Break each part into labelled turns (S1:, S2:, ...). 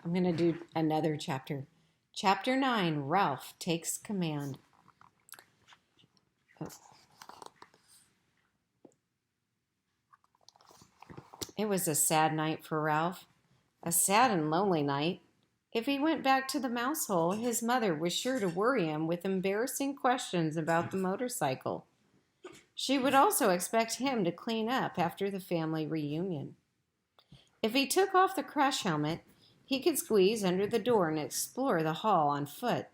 S1: I'm going to do another chapter. Chapter 9, Ralph Takes Command. It was a sad night for Ralph, a sad and lonely night. If he went back to the mouse hole, his mother was sure to worry him with embarrassing questions about the motorcycle. She would also expect him to clean up after the family reunion. If he took off the crash helmet, he could squeeze under the door and explore the hall on foot.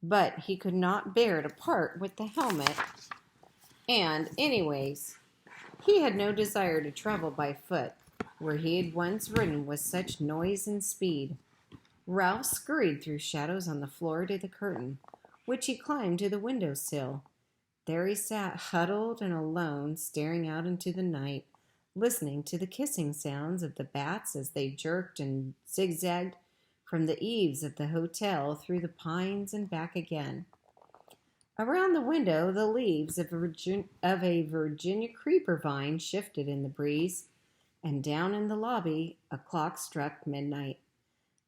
S1: But he could not bear to part with the helmet. And, anyways, he had no desire to travel by foot, where he had once ridden with such noise and speed. Ralph scurried through shadows on the floor to the curtain, which he climbed to the window sill. There he sat, huddled and alone, staring out into the night, listening to the kissing sounds of the bats as they jerked and zigzagged from the eaves of the hotel through the pines and back again. Around the window, the leaves of a Virginia creeper vine shifted in the breeze, and down in the lobby, a clock struck midnight.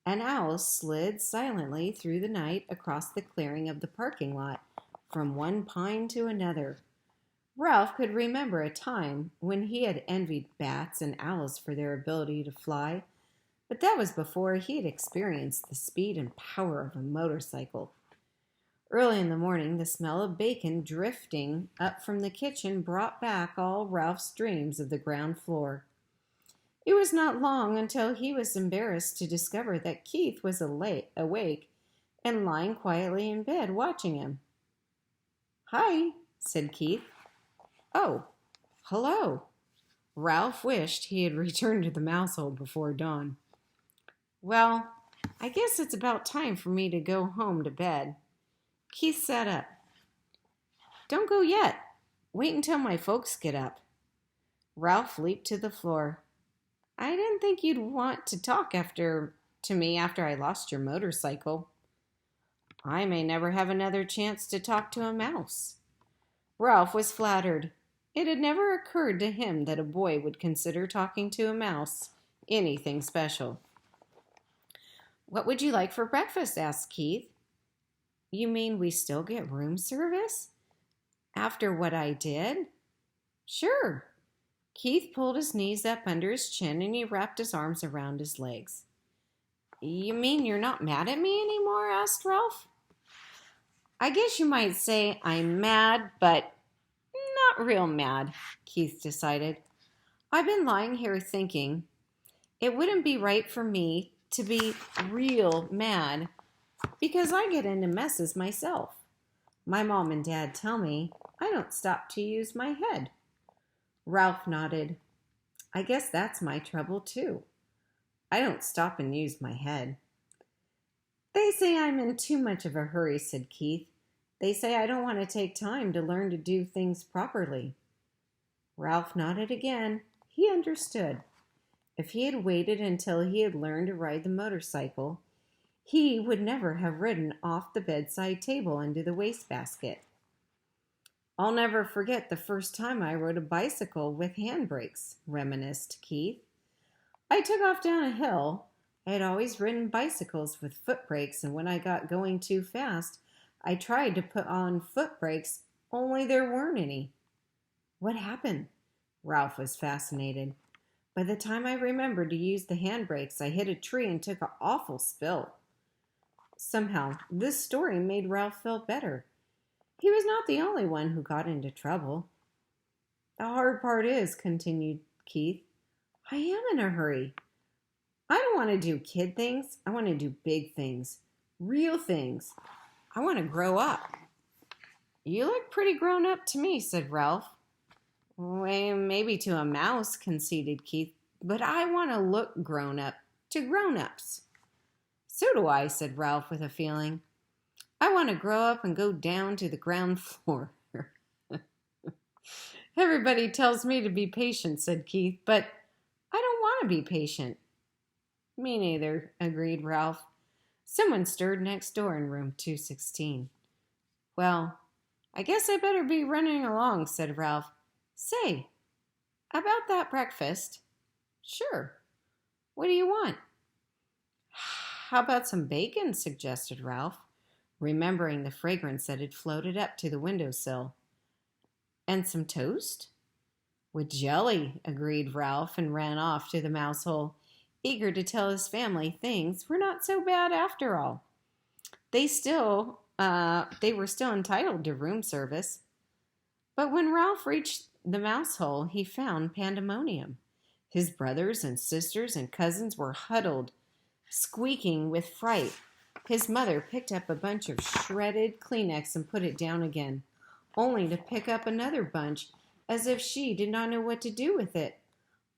S1: An owl slid silently through the night across the clearing of the parking lot, from one pine to another. Ralph could remember a time when he had envied bats and owls for their ability to fly, but that was before he had experienced the speed and power of a motorcycle. Early in the morning, the smell of bacon drifting up from the kitchen brought back all Ralph's dreams of the ground floor. It was not long until he was embarrassed to discover that Keith was awake and lying quietly in bed watching him. "Hi," said Keith. "Oh, hello." Ralph wished he had returned to the mouse hole before dawn. "Well, I guess it's about time for me to go home to bed." Keith sat up. "Don't go yet. Wait until my folks get up." Ralph leaped to the floor. "I didn't think you'd want to talk to me after I lost your motorcycle." "I may never have another chance to talk to a mouse." Ralph was flattered. It had never occurred to him that a boy would consider talking to a mouse anything special. "What would you like for breakfast?" asked Keith. "You mean we still get room service? After what I did?" "Sure." Keith pulled his knees up under his chin and he wrapped his arms around his legs. "You mean you're not mad at me anymore?" asked Ralph. "I guess you might say I'm mad, but not real mad," Keith decided. "I've been lying here thinking it wouldn't be right for me to be real mad because I get into messes myself. My mom and dad tell me I don't stop to use my head." Ralph nodded. "I guess that's my trouble too. I don't stop and use my head." "They say I'm in too much of a hurry," said Keith. "They say I don't want to take time to learn to do things properly." Ralph nodded again. He understood. If he had waited until he had learned to ride the motorcycle, he would never have ridden off the bedside table into the wastebasket. "I'll never forget the first time I rode a bicycle with handbrakes," reminisced Keith. "I took off down a hill. I had always ridden bicycles with foot brakes, and when I got going too fast, I tried to put on foot brakes, only there weren't any." "What happened?" Ralph was fascinated. "By the time I remembered to use the handbrakes, I hit a tree and took an awful spill." Somehow, this story made Ralph feel better. He was not the only one who got into trouble. "The hard part is," continued Keith, "I am in a hurry. I don't want to do kid things. I want to do big things. Real things. I want to grow up." "You look pretty grown up to me," said Ralph. "Well, maybe to a mouse," conceded Keith, "but I want to look grown up to grown-ups." "So do I," said Ralph with a feeling. "I want to grow up and go down to the ground floor." "Everybody tells me to be patient," said Keith, "but I don't want to be patient." "Me neither," agreed Ralph. Someone stirred next door in room 216. "Well, I guess I better be running along," said Ralph. "Say, about that breakfast." "Sure. What do you want?" How about some bacon? Suggested Ralph, remembering the fragrance that had floated up to the windowsill. And some toast? With jelly, agreed Ralph, and ran off to the mouse hole, eager to tell his family things were not so bad after all. They were still entitled to room service. But when Ralph reached the mouse hole, he found pandemonium. His brothers and sisters and cousins were huddled, squeaking with fright. His mother picked up a bunch of shredded Kleenex and put it down again, only to pick up another bunch as if she did not know what to do with it.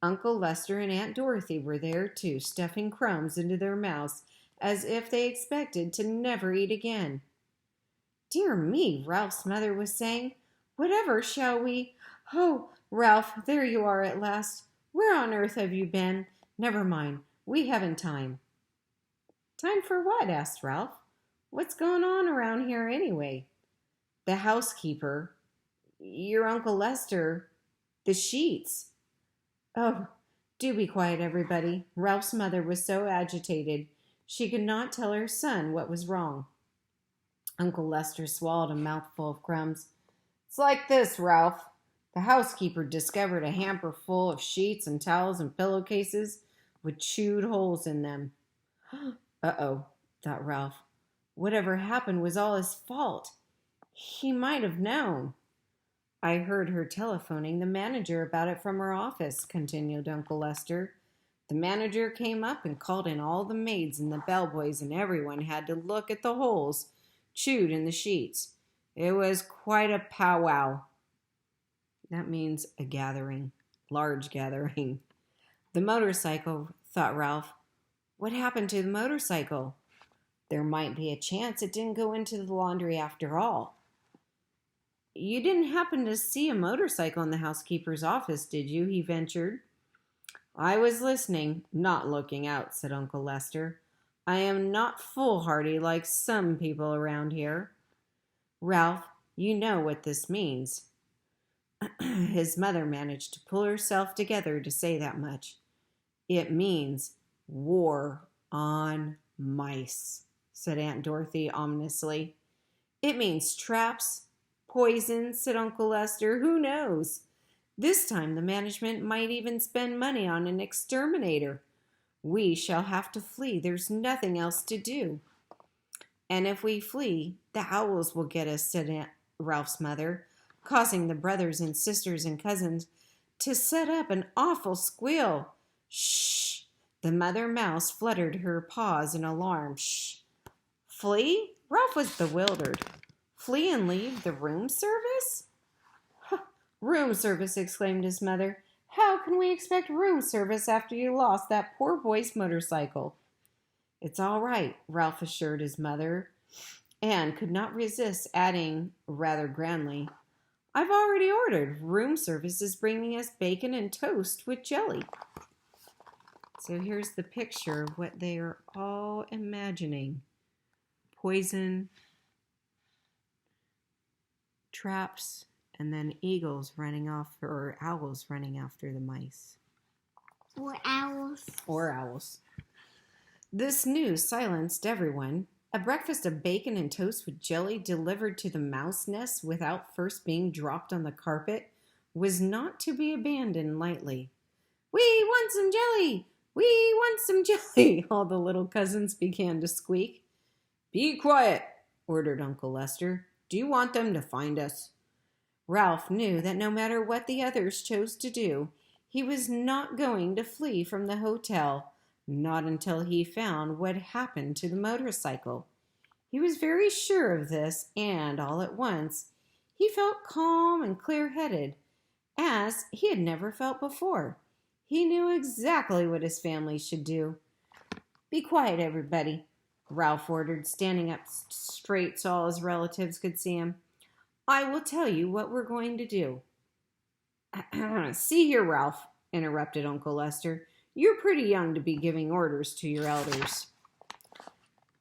S1: Uncle Lester and Aunt Dorothy were there too, stuffing crumbs into their mouths as if they expected to never eat again. Dear me, Ralph's mother was saying. Whatever shall we? Oh, Ralph, there you are at last. Where on earth have you been? Never mind, we haven't time. Time for what? Asked Ralph. What's going on around here anyway? The housekeeper, your Uncle Lester, the sheets. Oh, do be quiet, everybody. Ralph's mother was so agitated she could not tell her son what was wrong. Uncle Lester swallowed a mouthful of crumbs. It's like this, Ralph. The housekeeper discovered a hamper full of sheets and towels and pillowcases with chewed holes in them. Uh-oh, thought Ralph. Whatever happened was all his fault. He might have known. I heard her telephoning the manager about it from her office, continued Uncle Lester. The manager came up and called in all the maids and the bellboys, and everyone had to look at the holes chewed in the sheets. It was quite a powwow. That means a gathering, large gathering. The motorcycle, thought Ralph. What happened to the motorcycle? There might be a chance it didn't go into the laundry after all. You didn't happen to see a motorcycle in the housekeeper's office, did you? He ventured. I was listening, not looking out, said Uncle Lester. I am not foolhardy like some people around here. Ralph, you know what this means. His mother managed to pull herself together to say that much. It means war on mice, said Aunt Dorothy ominously. It means traps, poison, said Uncle Lester. Who knows? This time the management might even spend money on an exterminator. We shall have to flee. There's nothing else to do. And if we flee, the owls will get us, said Aunt Ralph's mother, causing the brothers and sisters and cousins to set up an awful squeal. Shh! The mother mouse fluttered her paws in alarm. Shh! Flee? Ralph was bewildered. Flee and leave the room service? Room service, exclaimed his mother. How can we expect room service after you lost that poor boy's motorcycle? It's all right, Ralph assured his mother, and could not resist adding rather grandly, I've already ordered. Room service is bringing us bacon and toast with jelly. So here's the picture of what they are all imagining. Poison, traps, and then owls running after the mice.
S2: Or owls.
S1: Or owls. This news silenced everyone. A breakfast of bacon and toast with jelly delivered to the mouse nest without first being dropped on the carpet was not to be abandoned lightly. We want some jelly! We want some jelly! All the little cousins began to squeak. Be quiet, ordered Uncle Lester. Do you want them to find us? Ralph knew that no matter what the others chose to do, he was not going to flee from the hotel, not until he found what happened to the motorcycle. He was very sure of this, and all at once, he felt calm and clear-headed, as he had never felt before. He knew exactly what his family should do. Be quiet, everybody, Ralph ordered, standing up straight so all his relatives could see him. I will tell you what we're going to do. See here, Ralph, interrupted Uncle Lester. You're pretty young to be giving orders to your elders.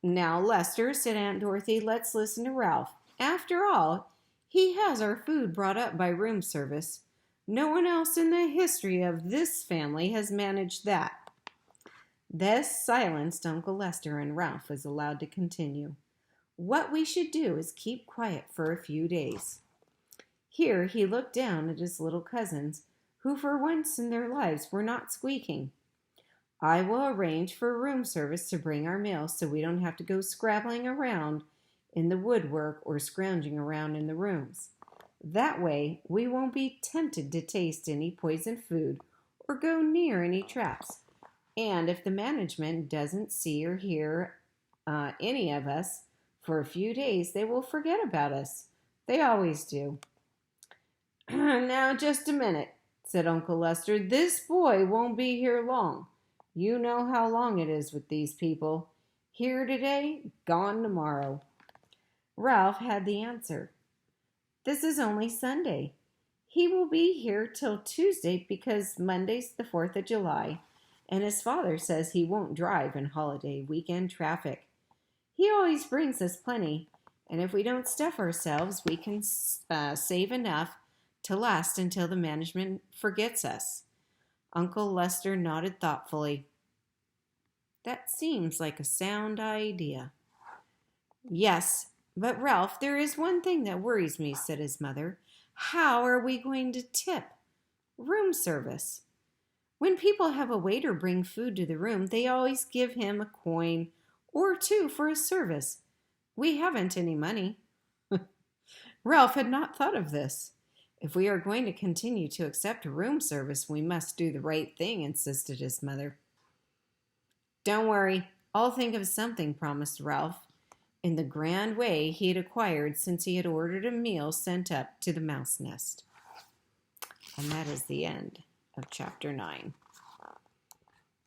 S1: Now, Lester, said Aunt Dorothy, let's listen to Ralph. After all, he has our food brought up by room service. No one else in the history of this family has managed that. This silenced Uncle Lester, and Ralph was allowed to continue. What we should do is keep quiet for a few days. Here he looked down at his little cousins, who for once in their lives were not squeaking. I will arrange for room service to bring our meals so we don't have to go scrabbling around in the woodwork or scrounging around in the rooms. That way, we won't be tempted to taste any poisoned food or go near any traps. And if the management doesn't see or hear any of us for a few days, they will forget about us. They always do. Now, just a minute, said Uncle Lester. This boy won't be here long. You know how long it is with these people. Here today, gone tomorrow. Ralph had the answer. This is only Sunday. He will be here till Tuesday because Monday's the 4th of July, and his father says he won't drive in holiday weekend traffic. He always brings us plenty, and if we don't stuff ourselves, we can save enough to last until the management forgets us. Uncle Lester nodded thoughtfully. That seems like a sound idea. Yes, but Ralph, there is one thing that worries me, said his mother. How are we going to tip? Room service. When people have a waiter bring food to the room, they always give him a coin or two for his service. We haven't any money. Ralph had not thought of this. If we are going to continue to accept room service, we must do the right thing, insisted his mother. Don't worry, I'll think of something, promised Ralph, in the grand way he had acquired since he had ordered a meal sent up to the mouse nest. And that is the end of Chapter 9.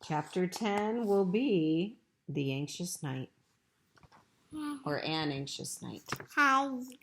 S1: Chapter 10 will be The Anxious Night, or An Anxious Night.
S2: Hi.